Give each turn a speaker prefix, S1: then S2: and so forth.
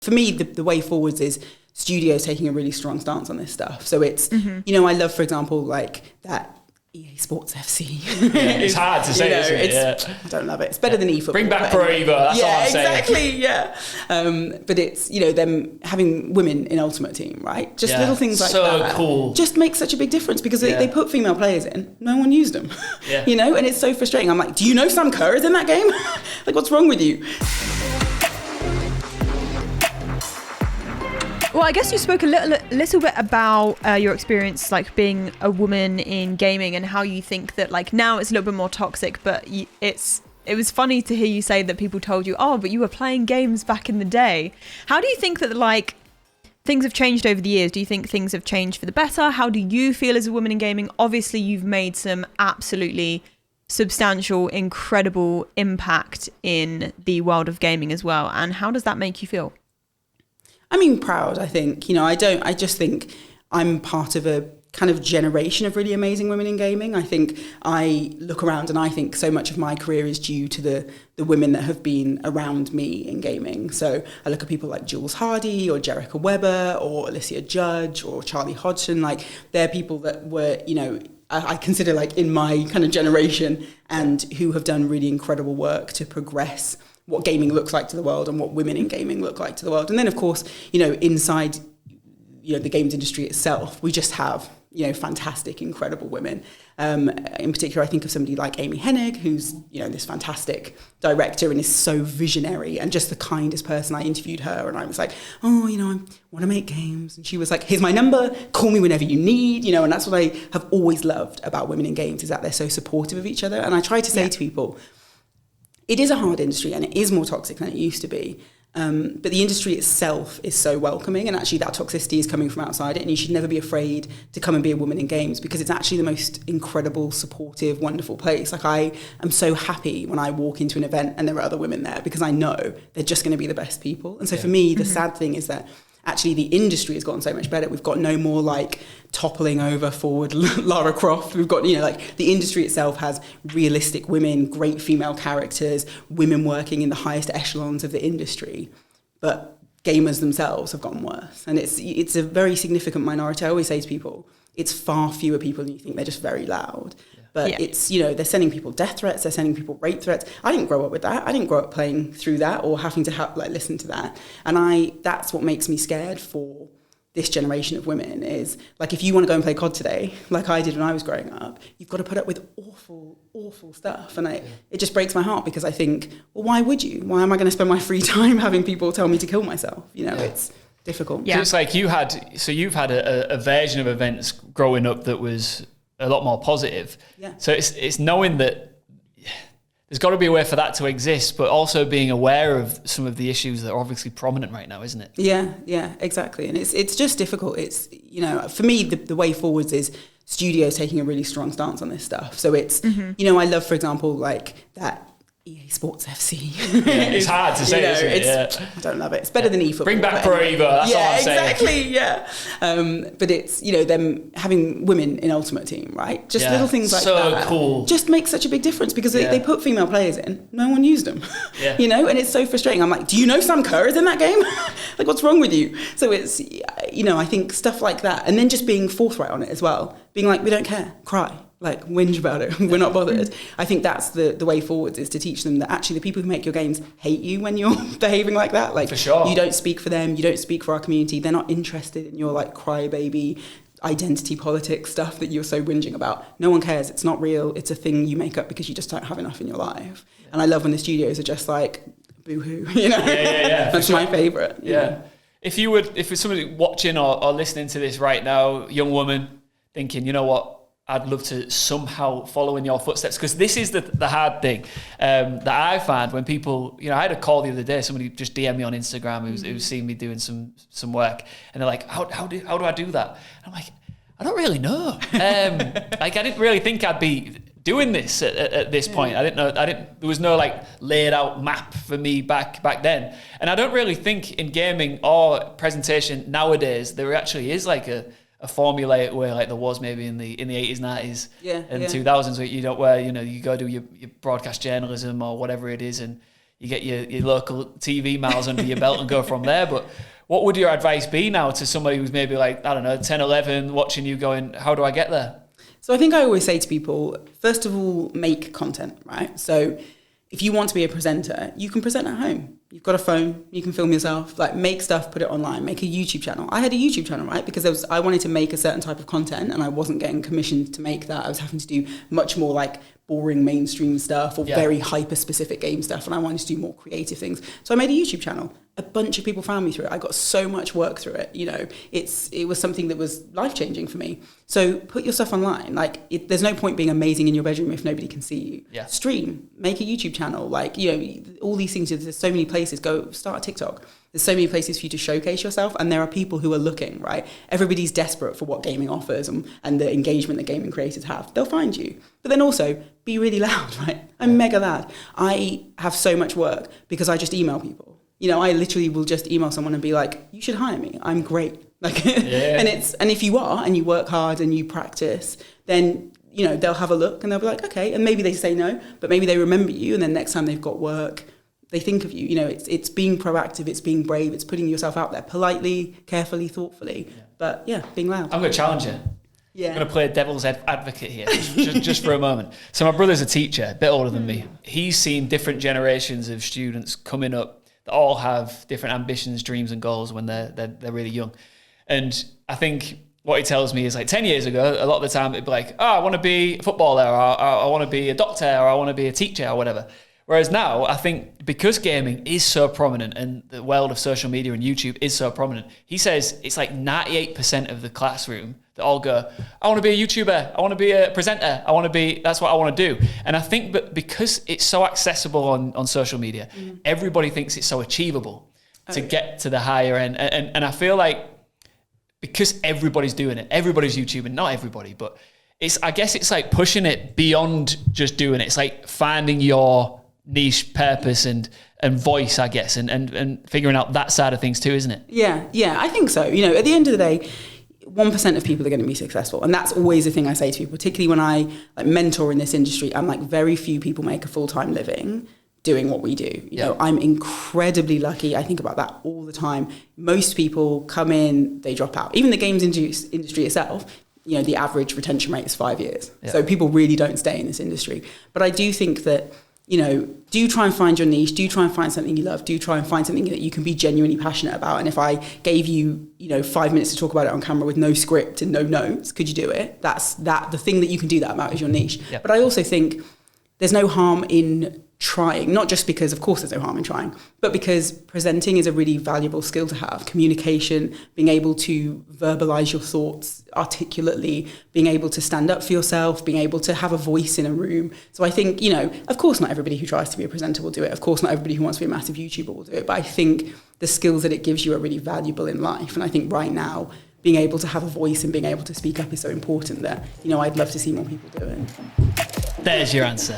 S1: For me, the way forwards is studios taking a really strong stance on this stuff. So it's, you know, I love, for example, like that EA Sports FC.
S2: It's hard to say, isn't it? Yeah.
S1: I don't love it. It's better than eFootball.
S2: Bring back Pro Evo, that's all I'm saying.
S1: Exactly, yeah. But it's, you know, them having women in Ultimate Team, right? Just little things like that.
S2: So cool.
S1: Just makes such a big difference because they put female players in, no one used them.
S2: Yeah.
S1: You know, and it's so frustrating. I'm like, do you know Sam Kerr is in that game? Like, what's wrong with you?
S3: Well, I guess you spoke a little bit about your experience, like being a woman in gaming, and how you think that like now it's a little bit more toxic. But it was funny to hear you say that people told you, "Oh, but you were playing games back in the day." How do you think that like things have changed over the years? Do you think things have changed for the better? How do you feel as a woman in gaming? Obviously, you've made some absolutely substantial, incredible impact in the world of gaming as well. And how does that make you feel?
S1: I mean, proud, I think. You know, I just think I'm part of a kind of generation of really amazing women in gaming. I think I look around and I think so much of my career is due to the women that have been around me in gaming. So I look at people like Jules Hardy or Jerica Webber or Alicia Judge or Charlie Hodgson. Like, they're people that were, you know, I consider like in my kind of generation and who have done really incredible work to progress what gaming looks like to the world and what women in gaming look like to the world. And then, of course, you know, inside, you know, the games industry itself, we just have, you know, fantastic, incredible women. In particular, I think of somebody like Amy Hennig, who's, you know, this fantastic director and is so visionary and just the kindest person. I interviewed her and I was like, oh, you know, I want to make games. And she was like, here's my number, call me whenever you need, you know. And that's what I have always loved about women in games, is that they're so supportive of each other. And I try to say to people, it is a hard industry and it is more toxic than it used to be. But the industry itself is so welcoming, and actually that toxicity is coming from outside it, and you should never be afraid to come and be a woman in games, because it's actually the most incredible, supportive, wonderful place. Like, I am so happy when I walk into an event and there are other women there, because I know they're just going to be the best people. And so for me, the sad thing is that actually the industry has gotten so much better. We've got no more like toppling over forward Lara Croft. We've got, you know, like the industry itself has realistic women, great female characters, women working in the highest echelons of the industry. But gamers themselves have gotten worse. And it's a very significant minority. I always say to people, it's far fewer people than you think. They're just very loud. But it's, you know, they're sending people death threats, they're sending people rape threats. I didn't grow up with that. I didn't grow up playing through that or having to listen to that. And that's what makes me scared for this generation of women, is like, if you want to go and play COD today, like I did when I was growing up, you've got to put up with awful, awful stuff. And it just breaks my heart, because I think, well, why would you? Why am I going to spend my free time having people tell me to kill myself? You know, it's difficult.
S2: So it's like you've had a version of events growing up that was a lot more positive. Yeah. So it's knowing that there's got to be a way for that to exist, but also being aware of some of the issues that are obviously prominent right now, isn't it?
S1: Yeah, exactly. And it's just difficult. It's, you know, for me, the way forwards is studios taking a really strong stance on this stuff. So it's, you know, I love, for example, like that EA Sports FC.
S2: It's hard to say, you know, isn't it?
S1: I don't love it. It's better than eFootball.
S2: Bring back Pro Evo, that's all I'm saying.
S1: Exactly, yeah. But it's, you know, them having women in Ultimate Team, right? Just little things like that. So cool. Just makes such a big difference, because they put female players in, no one used them. You know, and it's so frustrating. I'm like, do you know Sam Kerr is in that game? Like, what's wrong with you? So it's, you know, I think stuff like that. And then just being forthright on it as well. Being like, we don't care, cry. Like, whinge about it. We're not bothered. I think that's the way forwards, is to teach them that actually the people who make your games hate you when you're behaving like that. Like, for sure. You don't speak for them. You don't speak for our community. They're not interested in your like crybaby identity politics stuff that you're so whinging about. No one cares. It's not real. It's a thing you make up because you just don't have enough in your life. And I love when the studios are just like, boo-hoo, you know? Yeah. That's my favourite.
S2: Yeah. If there's somebody watching or listening to this right now, young woman, thinking, you know what, I'd love to somehow follow in your footsteps, because this is the hard thing that I find when people, you know, I had a call the other day, somebody just DM'd me on Instagram who's seen me doing some work, and they're like, how do I do that? And I'm like, I don't really know. Like, I didn't really think I'd be doing this at this point. I didn't know. There was no like laid out map for me back then, and I don't really think in gaming or presentation nowadays there actually is like a formulaic way like there was maybe in the 80s, 90s, and 2000s, where you go do your broadcast journalism or whatever it is, and you get your local TV miles under your belt and go from there. But what would your advice be now to somebody who's maybe like, I don't know, 10, 11, watching you going, how do I get there?
S1: So I think I always say to people, first of all, make content, right? So if you want to be a presenter, you can present at home. You've got a phone, you can film yourself, like make stuff, put it online, make a YouTube channel. I had a YouTube channel, right? Because I wanted to make a certain type of content and I wasn't getting commissioned to make that. I was having to do much more like boring mainstream stuff or very hyper specific game stuff. And I wanted to do more creative things. So I made a YouTube channel. A bunch of people found me through it. I got so much work through it. You know, it was something that was life-changing for me. So put your stuff online. Like, there's no point being amazing in your bedroom if nobody can see you.
S2: Yeah.
S1: Stream, make a YouTube channel. Like, you know, all these things. There's so many places. Go start a TikTok. There's so many places for you to showcase yourself, and there are people who are looking, right? Everybody's desperate for what gaming offers and the engagement that gaming creators have. They'll find you. But then also, be really loud, right? I'm mega loud. I have so much work because I just email people. You know, I literally will just email someone and be like, you should hire me. I'm great. Like, and if you are, and you work hard and you practice, then, you know, they'll have a look and they'll be like, okay. And maybe they say no, but maybe they remember you. And then next time they've got work, they think of you. You know, it's being proactive, it's being brave, it's putting yourself out there politely, carefully, thoughtfully. Yeah. But yeah, being loud.
S2: I'm going to challenge you.
S1: Yeah.
S2: I'm going to play devil's advocate here, just for a moment. So my brother's a teacher, a bit older than me. He's seen different generations of students coming up that all have different ambitions, dreams and goals when they're really young. And I think what he tells me is like 10 years ago, a lot of the time it'd be like, oh, I want to be a footballer, or I want to be a doctor, or I want to be a teacher or whatever. Whereas now, I think because gaming is so prominent and the world of social media and YouTube is so prominent, he says it's like 98% of the classroom that all go, I want to be a YouTuber, I want to be a presenter, that's what I want to do. And I think that because it's so accessible on social media, everybody thinks it's so achievable to get to the higher end. And I feel like because everybody's doing it, everybody's YouTubing, not everybody, but I guess it's like pushing it beyond just doing it. It's like finding your niche purpose and voice, I guess, and figuring out that side of things too, isn't it?
S1: Yeah, I think so. You know, at the end of the day, 1% of people are going to be successful. And that's always the thing I say to people, particularly when I like mentor in this industry. I'm like, very few people make a full-time living doing what we do. You know, I'm incredibly lucky. I think about that all the time. Most people come in, they drop out. Even the games industry itself, you know, the average retention rate is 5 years. Yeah. So people really don't stay in this industry. But I do think that, you know, do try and find your niche, do try and find something you love, do try and find something that you can be genuinely passionate about. And if I gave you, you know, 5 minutes to talk about it on camera with no script and no notes, could you do it? The thing that you can do that about is your niche. Yep. But I also think there's no harm in trying, not just because, of course, there's no harm in trying, but because presenting is a really valuable skill to have. Communication, being able to verbalize your thoughts articulately, being able to stand up for yourself, being able to have a voice in a room. So I think, you know, of course, not everybody who tries to be a presenter will do it. Of course, not everybody who wants to be a massive YouTuber will do it. But I think the skills that it gives you are really valuable in life. And I think right now, being able to have a voice and being able to speak up is so important that, you know, I'd love to see more people do it.
S2: There's your answer.